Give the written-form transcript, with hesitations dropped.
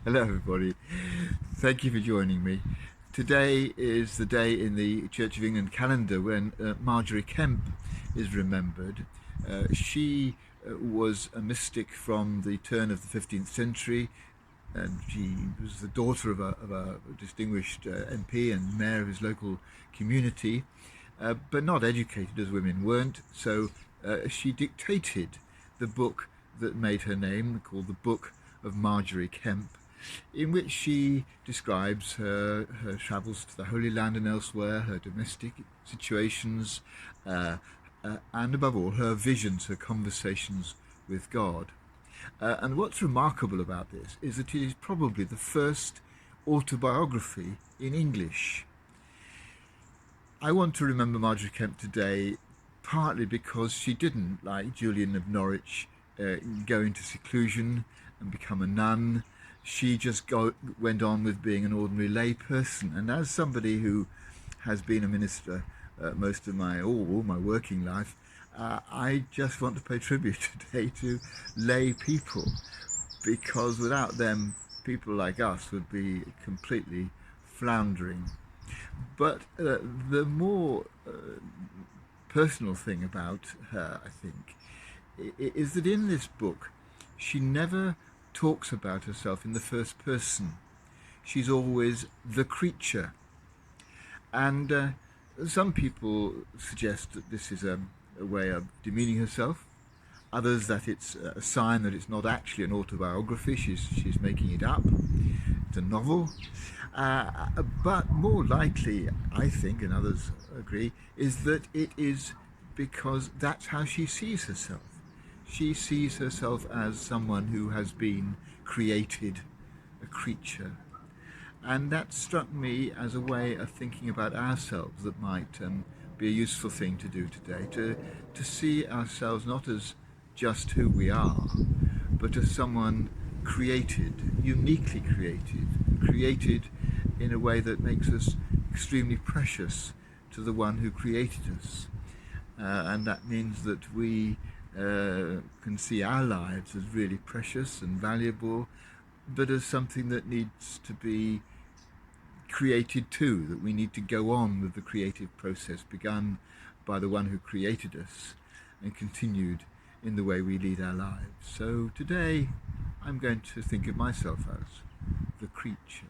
Hello, everybody. Thank you for joining me. Today is the day in the Church of England calendar when Margery Kempe is remembered. She was a mystic from the turn of the 15th century, and she was the daughter of a distinguished MP and mayor of his local community, but not educated as women weren't. So she dictated the book that made her name, called the Book of Margery Kempe, in which she describes her travels to the Holy Land and elsewhere, her domestic situations, and above all, her visions, her conversations with God. And what's remarkable about this is that it is probably the first autobiography in English. I want to remember Margery Kempe today partly because she didn't, like Julian of Norwich, go into seclusion and become a nun. She just went on with being an ordinary lay person. And as somebody who has been a minister most of all my working life, I just want to pay tribute today to lay people, because without them, people like us would be completely floundering. But the more personal thing about her, I think, is that in this book, she never talks about herself in the first person. She's always the creature. And some people suggest that this is a way of demeaning herself. Others that it's a sign that it's not actually an autobiography. She's making it up. It's a novel. But more likely, I think, and others agree, is that it is because that's how she sees herself. She sees herself as someone who has been created, a creature. And that struck me as a way of thinking about ourselves that might be a useful thing to do today, to see ourselves not as just who we are, but as someone created, uniquely created, created in a way that makes us extremely precious to the one who created us. And that means that we can see our lives as really precious and valuable, but as something that needs to be created too, that we need to go on with the creative process begun by the one who created us and continued in the way we lead our lives. So today I'm going to think of myself as the creature.